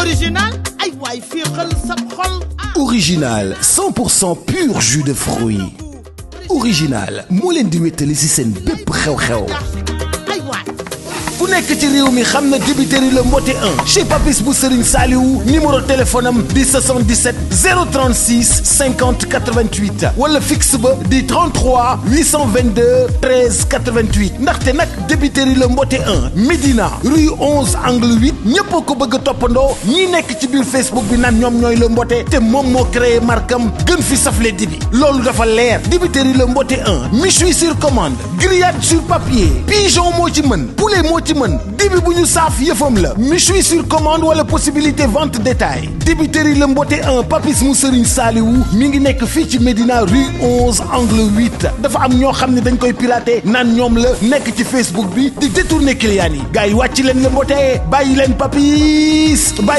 original ay waay féexal sa xol. Original 100% pur jus de fruits. Original moo leen di wéttali ci seen bépp xew-xew. ku nekk ci réew mi xam na débiteri le mbote 1 chez Papis bu Serigne Saliou numéro téléphone am di 77 036 50 88 wala fixe ba di 33 822 13 88 ndaxte nag débiteri le mbote 1 Médina rue 11 angle 8 ñëpp ko bëgg a toppandoo ñi nekk ci biir Facebook bi naan ñoom ñooy le mbote te moom moo créé markam gën fi safle dibi loolu dafa leer débiteri le mbote 1 méchoui sur commande grillade sur papier pigeon moo ci mën poulet moo ci mën dibi bu ñu saaf yëfam la méchoui sur commande wala possibilité vente détail dibiteri le mbote 1 Papis mu Serigne Saliou mi ngi nekk fii ci Médina rue 11 angle 8 dafa am ñoo xam ne dañ koy pirater naan ñoom la nekk ci Facebook bi di détourner clients yi gars yi wàcc leen le mbote bàyyi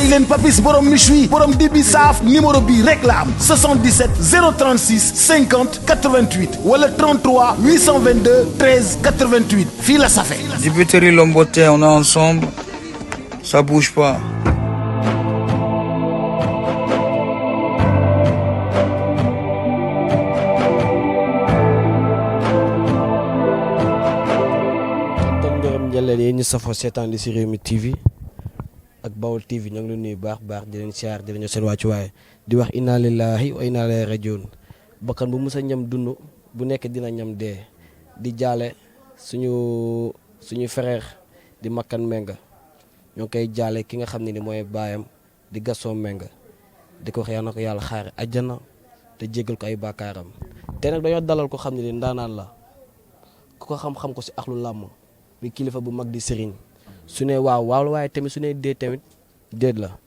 leen Papis borom méchoui borom dibi saaf numéro bi rek la am 77 036 50 88 wala 33 822 13 88 fii la safe. Dibiteri le mbote, on est ensemble, ça bouge pas. jàllale yéen ñu safoo seetaan di si Rewmi TV ak Bawol TV ñoo ngi leen nuyu baax di leen siyaar di leen seen wàccu waaye di wax inna lillahi wa inna ilayhi rajiun bakkan bu musa ñam dund bu nekk dina ñam dee di jaale suñu frère di Makan Menga ñoo koy jaale ki nga xam ne ni mooy baayam di Gaston Menga di ko wax yaa na ko yàlla xaare àjjana te jéggal ko ay baakaaram te nag dañoo dalal ko xam ne ni ndaanaan la ku ko xam-xam ko si axlu làmm bi kilifa bu mag di sëriñ su ne waaw la waaye tamit su ne déet tamit déet la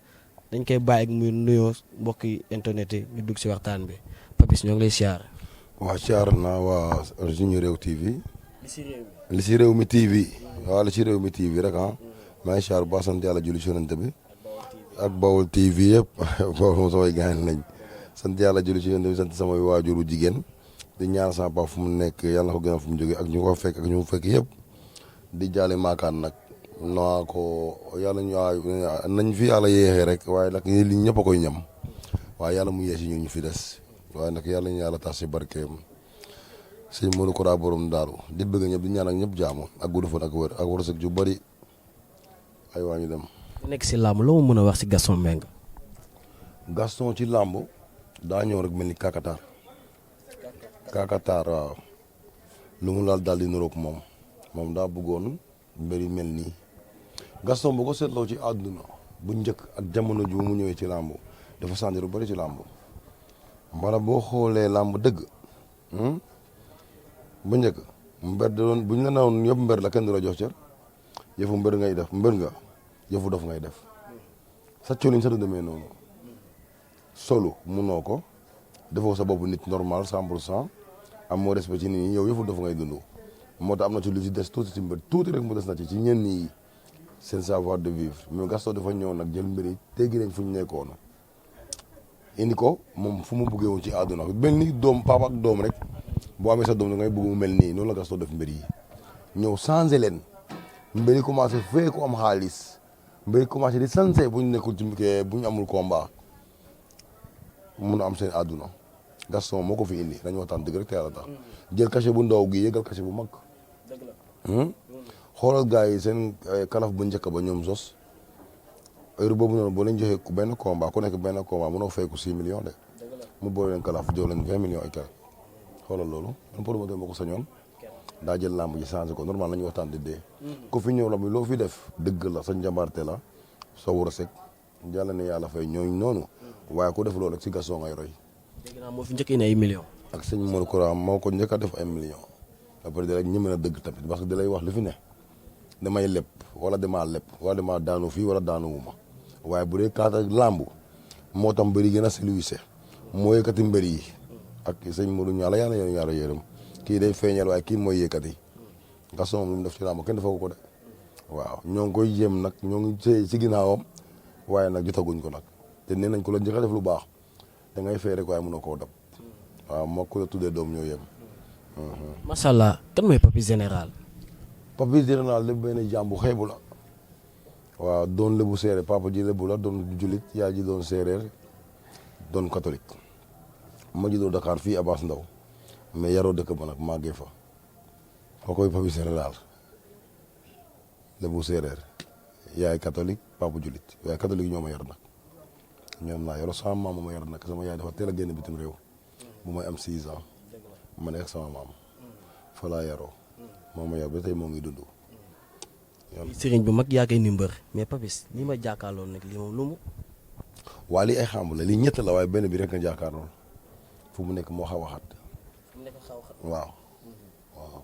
dañ koy bàyyi ak muy nuyoo mbokki internet yi ñu dugg si waxtaan bi Papis ñoo ngi lay siyaar. waa siyaar naa waa suñu réew TV. li si Rewmi TV. waaw li si Rewmi TV rek ah. maa ngi siyaar bu baax sant yàlla julli si yonent bi ak Bawol TV yëpp boobu moom samay gaañ nañ sant yàlla julli si yonent bi sant samay waajuru jigéen di ñaan sama papa fu mu nekk yàlla na ko gën a fu mu jógee ak ñu ko fekk ak ñu mu fekk yëpp. di jaale maakaan nag naa ko yàlla nañ fi yàlla yéexee rek waaye nag li ñëpp a koy ñam waaye yàlla mu yeesi ñu fi des waaye nag yàlla ñu yàlla tax si barkeem sëñ Modou Kora borom daaru di bëgg ñëpp di ñaan ak ñëpp jaamu ak gudd fan ak wër ak wërsëg ju bari ay waa ñu dem. nekk si làmb loo mën a wax si Gaston Mbengue. Gaston ci làmb daa ñëw rek mel ni Kakatar waaw lu mu laal daal di niroog moom daa bëggoon mbir yi mel nii Gaston bu ko seetloo ci àdduna bu njëkk ak jamono ju mu ñëwee ci làmb dafa changé lu bari ci làmb wala boo xoolee làmb dëgg bu njëkk mbër doon bu ñu la newoon yëpp mbër la kenn du la jox cër yëfu mbër ngay def mbër nga yëfu dof ngay def sa colin sa du demee noonu solo munoo ko defoo sa bopp nit normal 100% am moo respect ci nit ñi yow yëfu dof ngay dund. moo tax am na ci lu ci des tuuti ci mbir tuuti rek mu des na ci ñenn ñi seen savoir de vivre mais Gaston dafa ñëw nag jël mbir yi teggi nañ fu ñu nekkoon indi ko moom fu mu buggee woon ci àdduna benn ni doom papa ak doom rek boo amee sa doom da ngay bëgg mu mel nii noonu la Gaston def mbir yi ñëw changé leen mbir yi commencé fee ko am xaalis mbir yi commencé di sansé bu ñu nekkul ci bu ñu amul combat mun a am seen àdduna Gaston moo ko fi indi dañu waxtaan dëgg rek te yàlla tax jël cachet bu ndaw gi yëgal cachet bu mag. xoolal gars yi seen kalaf bu njëkk ba ñoom sos heure boobu noonu boo leen joxee benn combat ku nekk benn combat mënoo fay ko 6 millions de mu boole leen kalaf jox leen 20 millions et quelques xoolal loolu man promoteur moo ko sañoon daa jël làmb ji changé ko normal la ñu waxtaan di dee. ku fi ñëw la loo fi def dëgg la sa njàmbaarte la sa war a seg jàll ne yàlla fay ñooñu noonu waaye ku def loolu rek si Gaston ngay roy. dégg naa moo fi njëkk indi ay millions. ak sëñ Modou Kora moo ko njëkk a def ay millions après da lay ñeme na dëgg tamit parce que da lay wax li fi ne damay lepp wala damaa lepp wala damaa daanu fii wala daanu wu ma waaye bu dee kaata làmb moo tam mbër yi gën a siluise moo yëkkati mbër yi ak sëñ Modou ñaala yaa na yéen yaara yërëm kii day feeñal waaye kii mooy yëkkati Gaston moom lu mu def ci làmb kenn defagu ko de waaw ñoo ngi koy jéem nag ñoo ngi ci ginnaawam waaye nag jotaguñ ko nag te nee nañ ko la njëkk a def lu baax da ngay fay rek waaye mënoo koo dab waaw moo ko la tuddee doom ñoo yem. macha allah kan mooy Papis Général. Papis Général lépp benn jaam bu xeebu la waaw doon lébu séeréer papa ji lébu la doon julit yaay ji doon séeréer doon catholique ma juddoo Dakar fii Abass Ndao mais yaroo dëkk ba nag màggee fa koo koy papi général lébu séeréer yaay catholique papa julit yaay catholique ñoo ma yar nag ñoom laa yoroo sama maam ma yar nag sama yaay dafa teel a génn bitim réew bu may am 6 ans ma nekk sama maam fa laa yaroo moo ma yar ba tey moo ngi dund. sëriñ bu mag yaa koy ni mbër mais Papis li ma jàkkaarloon nag lii moom lu mu. waa lii ay xamb la lii ñett la waaye benn bi rek nga jàkkaarloon fu mu nekk moo xaw a xat. fu mu nekk xaw a xat. waaw waaw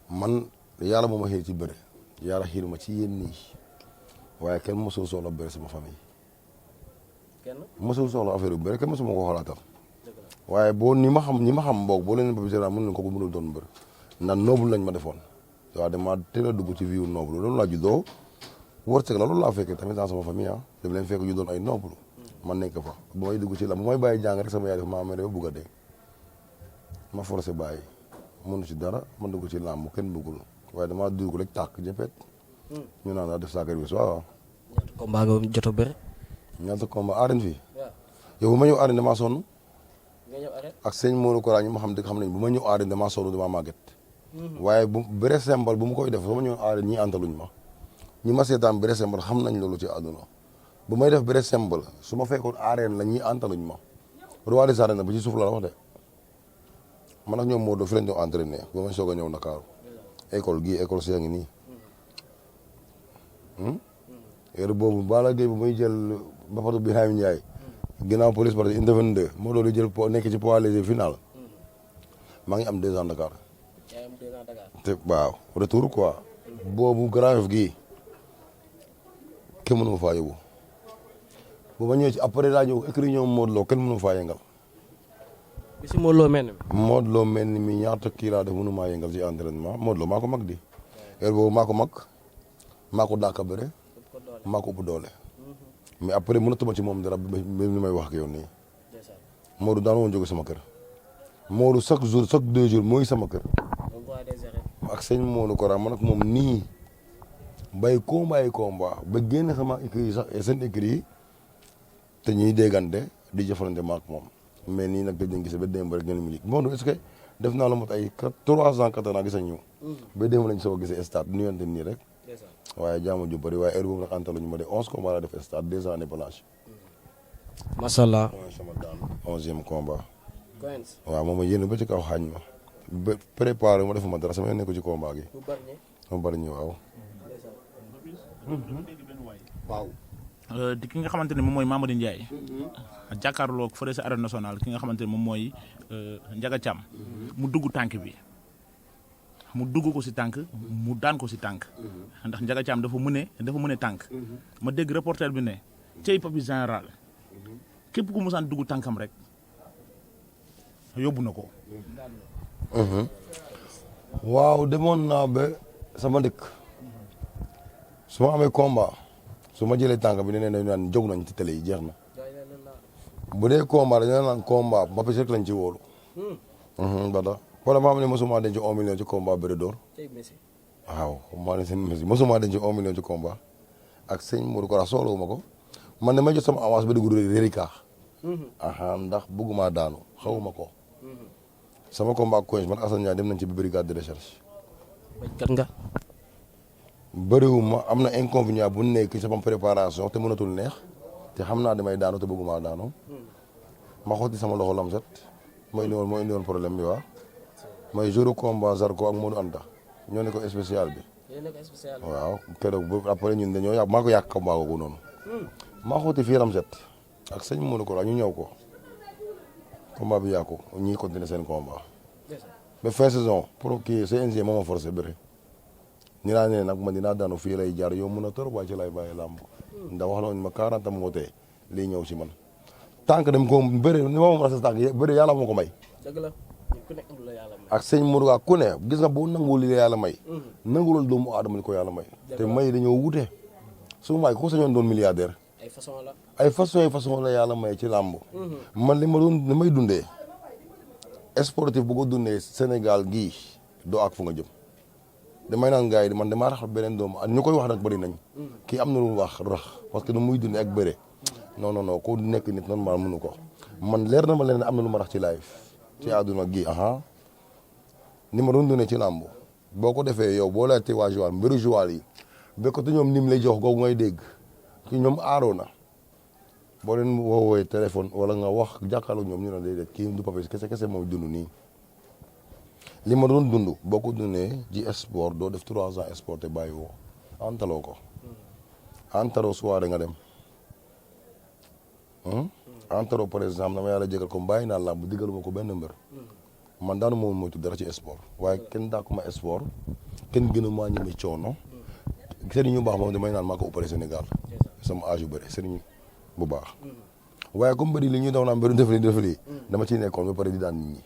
man yàlla moo ma xiir ci bëre yàlla xiir ma ci yéen nii waaye kenn mosul soxla bëre sama famille. kenn mosul soxla affaire yu bëre kenn mosuma ko xoolaatal. waaye boo ñi ma xam boog boo leen Papis Général mën nañu ko mënul doon mbër ndax noble lañ ma defoon. waaw dama teel a dugg ci vie noble loolu laa juddoo wërsëg la loolu laa fekkee tamit dans sama famille daf leen fekk ñu doon ay noble man nekk fa bu may dugg ci la bu may bàyyi jàng rek sama yaay def maa amee bugg a dee ma forcé bàyyi mënu ci dara ma dugg ci làmb kenn bëggul waaye damaa dugg rek tàkk jëppet ñu naan daa def sacrifice waaw. ñaata combat nga jot a bëre. ñaata combat arène fii. yow bu ma ñëw arène damaa sonn. nga ñëw arène. ak sëñ Modou Kora ñu ma xam dëgg xam nañ bu ma ñëw arène damaa sonn damaa màgget. waaye bu bëre sembal bu mu koy def soo ma ñëw aaree ñii antaluñ ma ñi ma seetaan bëre sembal xam nañ loolu ci àdduna bu may def bëre sembal su ma fekkoon aareen la ñii antaluñ ma roi des arènes ba ci suuf la wax de man ak ñoom Modou fi lañ doon entraîné ba may soog a ñëw Ndakaaru école gii école see ngi nii heure boobu Balla Gaye bu muy jël bapatu Birahim Ndiaye ginnaaw police parti inde 22 moo doon jël nekk ci poids léger final maa ngi am 2 ans Dakar te waaw retour quoi boobu Grand Yoff gii kenn mënu ma faa yóbbu bu ma ñëwee ci après daa ñëw écrit ñoom Modou Lo kenn mënu ma faa yëngal. bi si Modou Lo mel ni. Modou Lo mel ni mi ñaata kii laa def mënu maa yëngal ci entraînement Modou Lo maa ko mag di heure boobu maa ko mag maa ko dàq bëre maa ko ëpp doole mais après mënatuma ci moom dara bi ni may wax ak yow nii Modou daan woon jóge sama kër Modou chaque jour chaque 2 jours mooy sama kër. ak sëñ Modou Kora man ak moom nii bay combat ba génn sama écrit yi sax seen écrit yi te ñuy déggante di jëfalante ma ak moom mais nii nag dañ gis ba démb rek ngeen mu jik Modou est-ce que def naa la mot ay 3 ans 4 ans gis nañ ñu ba démb lañ soo gisee stade nuyante nii rek waaye jaamu ju bëri waaye heure boobu nag antaluñu ma de 11 combat la def stade 2 années blanche macha allah sama daan 11e combat waaw moom ma yéen ba ci kaw xaañ ma ba préparé ma defuma dara sama yoon nekku ci combat gi. mu bari ñu waaw. waaw. di ki nga xamante ne moom mooy Mamadou Ndiaye. jàkkaarloo fële sa arène nationale ki nga xamante ne moom mooy Ndiaga Thiam. mu dugg tànk bi mu dugg ko si tànk mu daan ko si tànk. ndax Ndiaga Thiam dafa mën a tànk. ma dégg reporter bi ne cey Papis Général képp ku musaan dugg tànkam rek yóbbu na ko. waaw demoon naa ba sama dëkk su ma amee combat su ma jëlee tànk bi ne dañu naan jóg nañ ci télé yi jeex na bu dee combat dañu naan combat Papis rek lañ ci wóolu. ba tax problème am ne mosuma denc 1 million ci combat bëre door waaw maa ne seen Messi mosuma denc 1 million ci combat ak sëñ Modou Kora soxlawu ma ko man de may jot sama avance ba dugg Rérika. ndax bëgguma daanu xawuma ko. sama combat ak Coinge man Assane Ndiaye dem nañ ci brigade de recherche. kat nga. bëriwuma am na inconvénient bu nekk sama préparation te mënatul neex te xam naa damay daanu te bëgguma daanu. ma xotti sama loxo lam set moo indi woon problème bi waaw. mooy jour combat Zarko ak Modou Anta ñoo ne ko spécial bi. waaw keroog bu après ñun dañoo yàq maa ko yàq combat googu noonu. maa xotti fii lam set ak sëñ Modou Kora ñu ñëw ko. combat bi yàqu ñii continuer seen combat ba fin saison pour kii CNG moo ma forcé bëri ni naa ne nag man dinaa daanu fii lay jaar yow mun a tor waaye ci lay bàyyi làmb ndax wax nañ ma 40 am moo tee lii ñëw si man tànk dem ko bëri ni ma moom rasa tànk bëri yàlla moo ko may ak sëñ Modou ku ne gis nga boo nangu li yàlla may nanguloon doomu aadama li ko yàlla may te may dañoo wute su ma ko sañoon doon milliardaire ay façon la yàlla may ci làmb man li may dundee sportif bu ko dundee Sénégal gii doo ak fu nga jëm damay naan gars yi man damaa rax beneen doomu ñu koy wax nag bëri nañ kii am na lu wax rax parce que nu muy dundee ak bëre non non non ku nekk nit normal mënu ko man leer na ma leen am na lu ma rax ci live ci àdduna gi ni ma doon dundee ci làmb boo ko defee yow boo laajtee waa Joal mbiru Joal yi békkatu ñoom nim lay jox googu ngay dégg ki ñoom aaroo na boo leen woowee téléphone wala nga wax jàkkaarloo ñoom ñu ne déedéet kii du Papis kese mooy dund nii li ma doon dund boo ko dundee ji sport doo def 3 ans sport te bàyyi woo antaloo ko antaro soirée nga dem antaro par exemple dama yàlla jégal ko bàyyi naa làmb diggaluma ko benn mbër man daanu moom moytu dara ci sport waaye kenn daakuma sport kenn gënu maa ñeme coono sëriñ ñu baax moom damay naan maa ko ëppale Sénégal sama âge yu bëri sëriñ bu baax waaye comme bëri li ñuy daw naan mbëru defali dama ciy nekkoon ba pare di daan nit ñi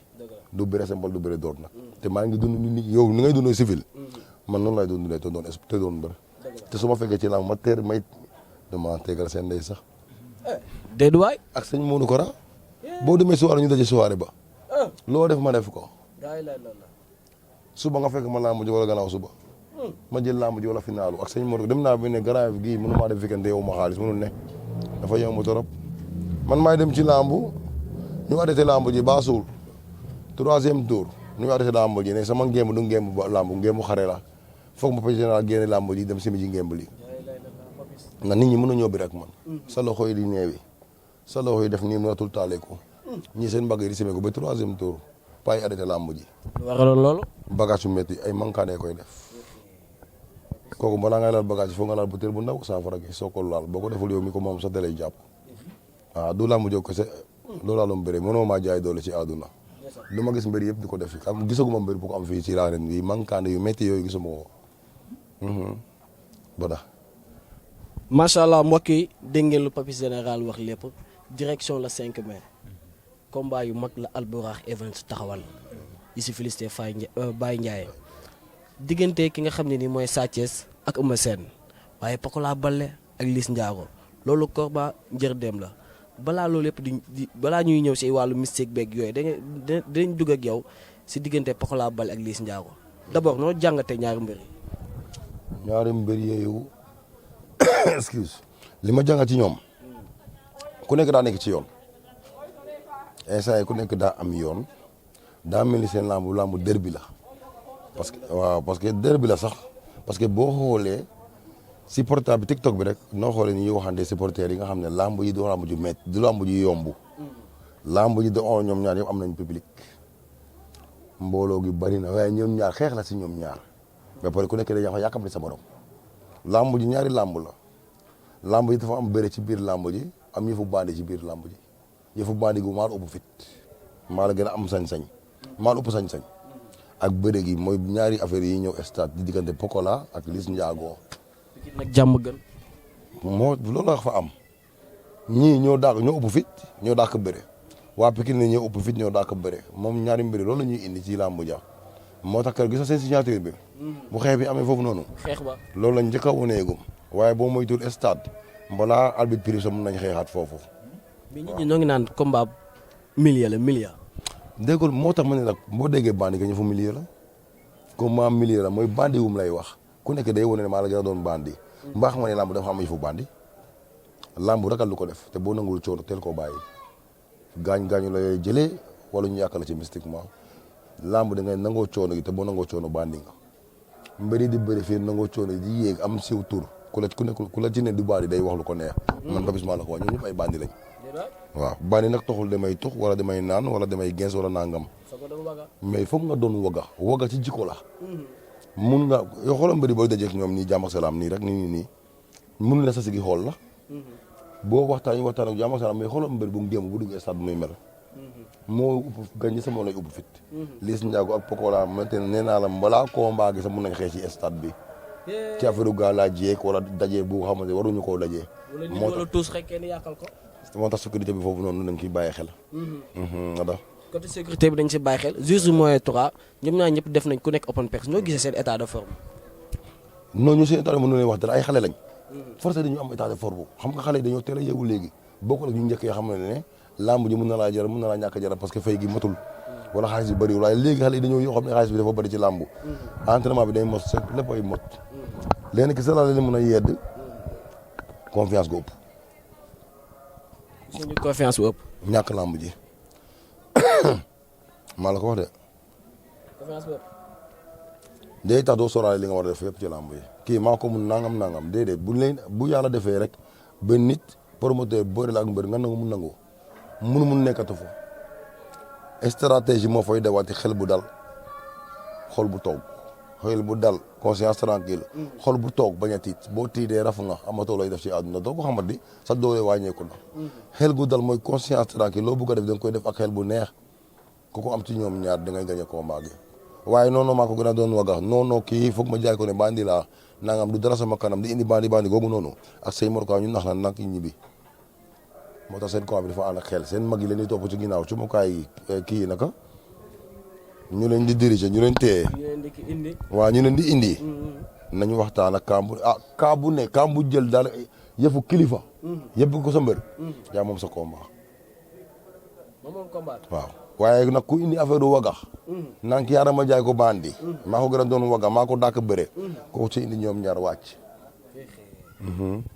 du bëre symbole du bëre door nag te maa ngi dund nit yow ni ngay dundee civil man noonu lay dundee te doon mbër te su ma fekkee ci làmb ma teer may dama tegal seen ndey sax déedéet waay ak sëñ Modou Kora boo demee soirée ñu daje soirée ba loo def ma def ko suba nga fekk ma làmb ji wala gannaaw suba ma jël làmb ji wala finaalu ak sëñ Modou dem naa bi ne garage gii mënu maa def weekend yow ma xaalis mënul ne dafa yomb torop man maay dem ci làmb ñu arrêté làmb ji ba suul 3e tour ñu arrêté làmb ji ne sama ngémb du ngémb ba làmb ngémb xare la foog ma pay général génne làmb ji dem simi ji ngémb li ndax nit ñi mën a ñëw bi rek man sa loxo yi di neewi sa loxo yi def nii mënatul taaleeku ñii seen mbagg yi di sime ko ba 3e tour pay arrêté làmb ji waraloon loolu bagage yu métti ay mankaane koy def kooku balaa ngay laal bagage yi foog nga laal butéel bu ndaw saafara gi soo ko laal boo ko deful yow mi ko moom sa dalay jàpp waaw du làmb jóg ko se loolu laa doon bëre mënoo maa jaay doole ci àdduna lu ma gis mbir yëpp di ko def am gisaguma mbir bu ko am fii ci raaren bi mankaane yu métti yooyu gisuma ko bada macha allah mbokk yi dégg ngeen lu Papis Général wax lépp direction la 5 mai combat yu mag la Albourakh Events taxawal yi si félicité Baye Ndiaye diggante ki nga xam ne ni mooy Sa Thiès ak Eumeu Sène waaye Pokola Baldé ak Liss Ndiago loolu combat njërdeem la balaa loolu lépp di balaa ñuy ñëw si wàllu mystique beeg yooyu dinañ dugg ak yow si diggante Pokola Baldé ak Liss Ndiago d'abord noo jàngatee ñaari mbir yi. ñaari mbir yooyu excuse li ma jàngat ci ñoom ku nekk daa nekk ci yoon instant yi ku nekk daa am yoon daa mel ni seen lambu derby la parce que waaw parce que derby la sax parce que boo xoolee si portable bi TikTok bi rek noo xoolee ni ñuy waxante supporters yi nga xam ne lamb yi du lamb ju métti du lamb ju yomb lamb ji do ñoom ñaar yëpp am nañ public mbooloo gi bari na waaye ñoom ñaar xeex la si ñoom ñaar ba pare ku nekk dañuy yàkkamti sa borom lamb ji ñaari lamb la lamb ji dafa am bëre ci biir lamb ji am yëfu bandi ci biir lamb ji yëfu bandi gu maa la ëpp fit maa la gën a am sañ-sañ maa la ëpp sañ-sañ ak bëre gi mooy ñaari affaire yi ñëw stade di diggante Pokola ak Liss Ndiago nag jàmm gën. moo loolu la fa am ñii ñoo ëpp fit ñoo daak bëre waa Pikine ne ñoo ëpp fit ñoo daak bëre moom ñaari mbiri loolu la ñuy indi ci làmb ja moo tax kër gis nga seen signature bi bu xeex bi amee foofu noonu xeex ba loolu lañ njëkk a woneegum waaye boo moytul stade balaa arbitre prix sa mun nañ xeexaat foofu. mais nit ñi ñoo ngi naan combat milieu la milieu. déggul moo tax ma ne la boo déggee bandi ka ñu fa milieu la combat milieu la mooy bandi wum lay wax ku nekk day wane ne maa la gën a doon bandi mbaa xam nga ne làmb dafa am yëfu bandi làmb rakal lu ko def te boo nangul coono teel koo bàyyi gaañ-gaañu la yooyu jëlee wala ñu yàq la ci mystiquement làmb da ngay nangoo coono gi te boo nangoo coono bandi nga mbëri di bëri fii nangoo coono yi di yéeg am siw tur ku la ci ne du bandi day wax lu ko neex man Papis maa la ko wax ñoom ñëpp ay bandi lañ waaw bandi nag taxul damay tux wala damay naan wala damay gens wala nangam mais foog nga doon waga ci jikko la mun nga yoo xoolal mbëri booy dajeek ñoom nii jàmm ak salaam nii rek nii mun na sa sigi xool la boo waxtaan ak jàmm ak salaam mais xoolal mbëri bu ngéem bu dugg stade bu muy mel moo upp gañ sama lay upp fit Liss Ndiago ak Pokola maintenant nee naa la balaa combat gi sax mun nañ xeex ci stade bi ci affaire gaa laa jeek wala dajee bu xamante waruñu koo dajee moo tax sécurité bi foofu noonu dañ ciy bàyyi xel ada côté sécurité bi dañ si bàyyi xel juste moyen 3 ñoom ñaar ñëpp def nañ ku nekk open press ñoo gisee seen état de forme non ñu seen état de forme mënu leen wax dara ay xale lañ forcé dañu am état de forme xam nga xale yi dañoo teel a yeewu léegi bokk la ñu njëkk yoo xam ne làmb ji mën na laa jaral mën na laa ñàkk jaral parce que fay gi matul wala xaalis bi bëriwul waaye léegi xale yi dañoo yoo xam ne xaalis bi dafa bëri ci làmb entraînement bi day mot sec lépp ay mot léegi ki sa la leen mën a yedd confiance gu ëpp suñu confiance bu ëpp ñàkk làmb ji maa la ko wax de confiance bu ëpp day tax doo sóoraale li nga war a def yëpp ci làmb yi kii maa ko mun nangam déedéet bu yàlla defee rek ba nit promoteur bëri la ak mbër nga nangu mun nekkatu fa stratégie moo fay dawaati xel bu dal xol bu toog xel bu dal conscience tranquille xol bu toog bañ a tiit boo tiitee rafu nga amatoo lay def ci àdduna doo ko xamat di sa doole wàññeeku na xel gu dal mooy conscience tranquille loo bëgg a def da nga koy def ak xel bu neex ku ko am ci ñoom ñaar da ngay gañe combat gi waaye non maa ko gën a doon waga non kii foog ma jaay ko ne bandi laa nangam du dara sama kanam di indi bandi googu noonu ak say morka ñu nax na nag ñibbi moo tax seen combat bi dafa ànd ak xel seen mag yi leen di topp ci ginnaaw ci mukaay kii yi naka ñu leen di diriger ñu leen téye waaw ñu leen di indi nañu waxtaan ak kaa bu ne kaa bu jël daal yëfu kilifa yëpp ko sa mbër yaa moom sa combat waaw waaye nag ku indi affaire du wagax naan ki yaarama jaay ko bandi maa ko gën a doon waga maa ko dàkk bëre kooku ci indi ñoom ñaar wàcc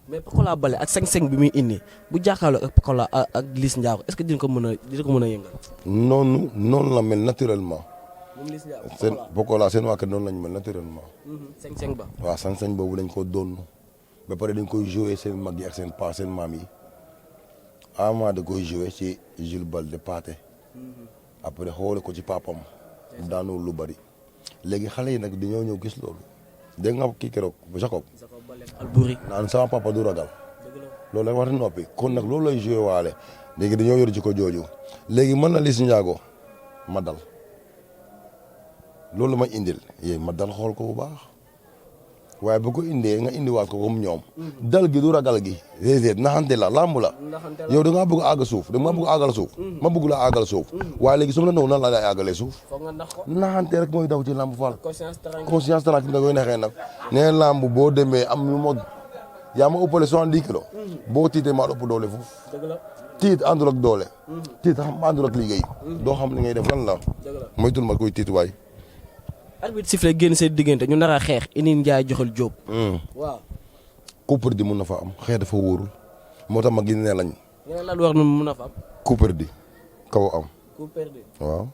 mais Pokola Baldé ak 5-5 bi muy indi bu jàkkaarloo ak Pokola ak Liss Ndiago est-ce que dina ko mën a yëngal noonu la mel naturellement moom Liss Ndiago seen Pokola seen waa kër noonu lañu mel naturellement 5-5 ba waaw 5-5 boobu dañ ko doon ba pare dañ koy joué seen mag yi ak seen pa seen maam yi ama da koy joué ci Jules Baldé Pathé après xoole ko ci papam daanul lu bari léegi xale yi nag dañoo ñëw gis loolu dégg nga kii keroog Jacob Albouri naan sama papa du ragal loolu rek war noppi kon nag loolu lay joué waale léegi dañoo yor ci ko jooju léegi mën na Liss Ndiago ma dal loolu ma indil ma dal xool ko bu baax waaye bu ko indee nga indiwaat ko comme ñoom dal gi du ragal gi déedéet naxante la lamb la yow da ngaa bëgg a àgg suuf da nga bëgg a àggal suuf ma bëgg la àggal suuf waaye léegi su ma la nan la lay àggalee suuf naxante rek mooy daw ci lamb faal conscience tranquille nga koy neexee nag nee lamb boo demee am lu mo yaa ma ëppale 70 kilos boo tiitee maa ëpp doole foofu tiit àndul ak doole tiit xam àndul ak liggéey doo xam li ngay def lan la moytul ma koy tiit waay arbitre sifflé génn seen diggante ñu nar a xeex indi Ndiaye joxal Jóob waaw coup di mun na fa am xeex dafa wóorul moo tax ma gis ne lañ lan wax mun na fa am coup di kaw am waaw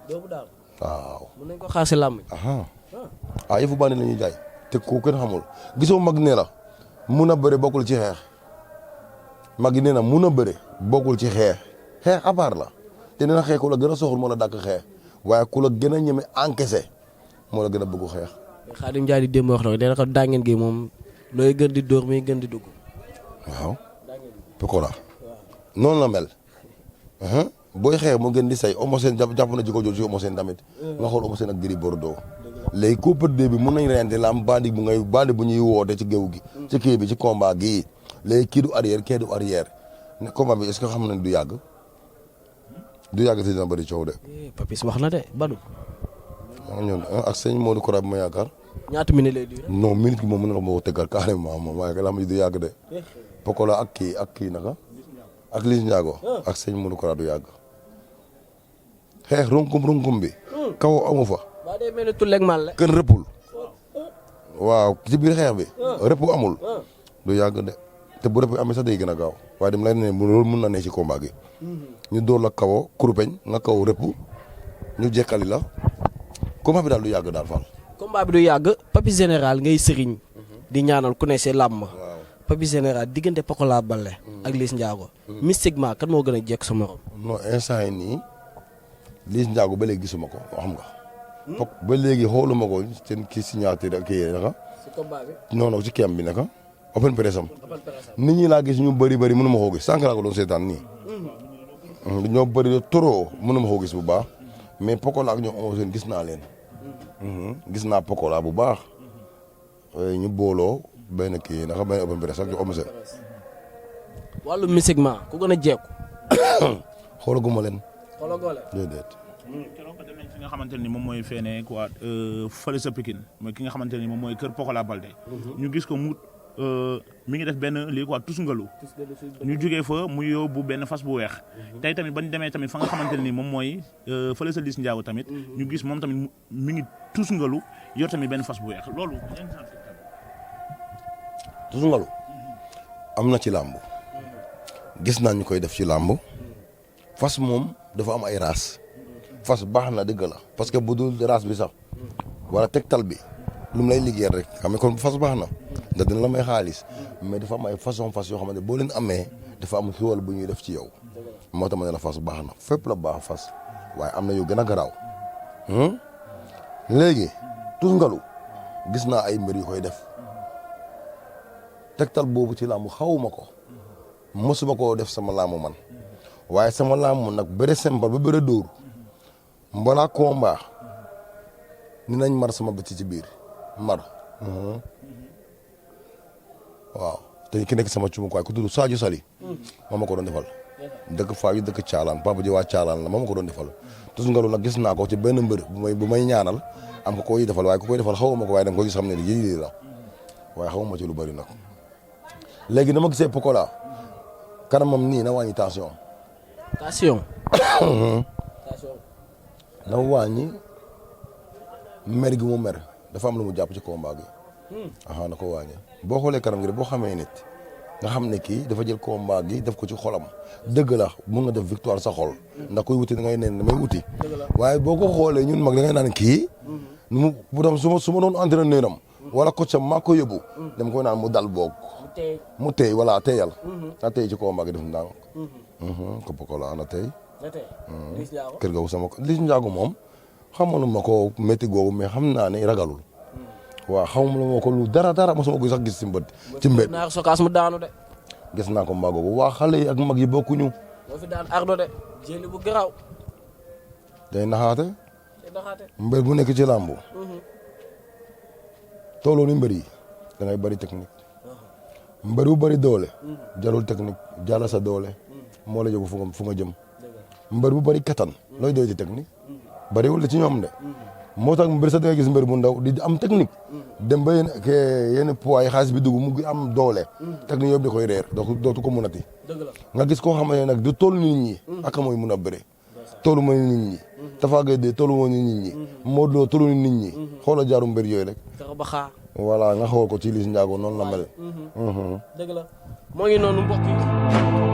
doobu daal waaw mun nañ ko xaar si làmb yëfu bandi la ñuy jaay te ku kenn xamul gisoo mag ne la mun a bëre bokkul ci xeex mag nee na mun a bëre bokkul ci xeex à part la te nee na xeex ku la gën a soxul moo la dàkk xeex waaye ku la gën a ñeme encaissé moo la gën a bëgg xeex. Khadim Ndiaye di démb wax na dina ko dàngeen gi moom looy gën di dóor muy gën di dugg. waaw. Pokola noonu la mel. booy xeex mu gën di say Eumeu Sène jàpp na ci ko jooju ci Eumeu Sène tamit nga xool Eumeu Sène ak Gris Bordeaux léegi coup de bi mun nañ reyante la am bandi bu ñuy woote ci géew gi. ci kii bi ci combat gii léegi kii du arrière kii du arrière ne combat bi est-ce que xam nañ du yàgg te dina bëri coow de. Papis wax na de Badou. ñoom ak sëñ Modou Kora bi ma yaakaar. ñaata minute lay durer. non minute bi moom mën na ko tëggal carrément moom waaye la xam ne du yàgg de. Pokola ak kii naka ak Liss Ndiago ak sëñ Modou Kora du yàgg. xeex runkum bi. kaw amu fa. waa day mel ni tulleeg mal la. kenn rëppul. waaw ci biir xeex bi. rëpp amul. du yàgg de te bu rëpp amee sax day gën a gaaw waaye dem lay ne loolu mun na ne ci combat gi. ñu door la kawo kurupeñ nga kaw rëpp ñu jekkali la combat bi daal du yàgg daal Fall. combat bi du yàgg Papis Général ngay sëriñ di ñaanal ku ne see làmb. Papis Général diggante Pokola Baldé ak Liss Ndiago. mystiquement kan moo gën a jekk sa morom. non instant yi nii Liss Ndiago ba léegi gisuma ko xam nga. ba léegi xooluma ko seen kii signature ak kii naka. si combat bi. non ci kii am bi naka open press am. nit ñi laa gis ñu bëri mënuma koo gis sànq laa ko doon seetaan nii. ñoo bëri de trop mënuma koo gis bu baax mais Pokola ak ñoom Eumeu Sène gis naa leen. gis naa Pokola bu baax. ñu booloo benn kii naka benn open press ak Eumeu Sène. wàllu mystiquement ku gën a jekku. xoolaguma leen. xoolagoo leen. déedéet. keroog dem nañ fi nga xamante ni moom mooy feene quoi fële sa Pikine mooy ki nga xamante ni moom mooy kër Pokola Baldé. ñu gis ko mu mi ngi def benn lii quoi tusngalu ñu jógee fa mu yóbbu benn fas bu weex tey tamit bañ demee tamit fa nga xamante ne ni moom mooy fële sa Liss Ndiago tamit ñu gis moom tamit mi ngi tusngalu yor tamit benn fas bu weex loolu tusngalu am na ci làmb gis naa ñu koy def ci làmb fas moom dafa am ay race fas baax na dëgg la parce que bu dul race bi sax wala tegtal bi lu mu lay liggéeyal rek xam nga kon fas baax na ndax dina la may xaalis mais dafa am ay façon fas yoo xamante ne boo leen amee dafa am xiwal bu ñuy def ci yow moo tax ma ne la fas baax na fépp la baax fas waaye am na yu gën a garaaw léegi tusngalu gis naa ay mbir yu koy def tegtal boobu ci làmb xawuma ko mosuma koo def sama làmb man waaye sama làmb nag bëre simple ba bëre dóor mbalaa combat ni nañ mar sama bëcc ci biir mar waaw te ki nekk sama cumukaay ku tudd Sadio Sali moo ma ko doon defal dëkk Faaju dëkk Caalaan papa ji waa Caalaan la moo ma ko doon defal tusngalu nag gis naa ko ci benn mbër bu may ñaanal am ko koy defal waaye ku koy defal xawuma ko waaye danga ko gis xam ne lii la waaye xawuma ci lu bëri nag léegi dama gisee Pokola kanamam nii na wàññi tension na wàññi mer gi mu mer dafa am lu mu jàpp ci combat gi aha na ko wàññi boo xoolee kanam gi rek boo xamee nit nga xam ne kii dafa jël combat gi def ko ci xolam dëgg la mun nga def victoire sa xol ndax kuy wuti da ngay neen damay wuti waaye boo ko xoolee ñun mag da ngay naan kii nu mu bu dem su ma doon entraîneur am wala coach am maa ko yóbbu dem koy naan mu dal boog mu tey wala teyal na tey ci combat gi def ndànk ko Pokola na tey kër ga sama Liss Ndiago moom xamoon ma ko métti googu mais xam naa ne ragalul waaw xamuma ko lu dara mosuma ko sax gis ci mbët ci mbët naa sokaas mu daanu de gis naa ko mbaa googu waa xale yi ak mag yi bokkuñu moo fi daan ardo de jëli bu garaaw day naxaate mbër bu nekk ci làmb tooloo ni mbër yi da ngay bëri technique mbër bu bëri doole jarul technique jàlla sa doole moo la jógu fu nga jëm mbër bu bëri kattan looy doy ci technique bëriwul de ci ñoom de moo tax mbër sax da ngay gis mbër bu ndaw di am technique dem ba yenn poids yi xaalis bi dugg mu ngi am doole technique yëpp da koy reer dootu ko munati nga gis koo xam ne nag du toll nit ñi ak mooy mun a bëre tollu ma nit ñi Tapha Gueye de tollu ma nit ñi Modou Lo tollu nit ñi xoola jaaru mbër yooyu rek voilà nga xool ko ci Liss Ndiago noonu la mel dëgg la moo ngi noonu mbokk yi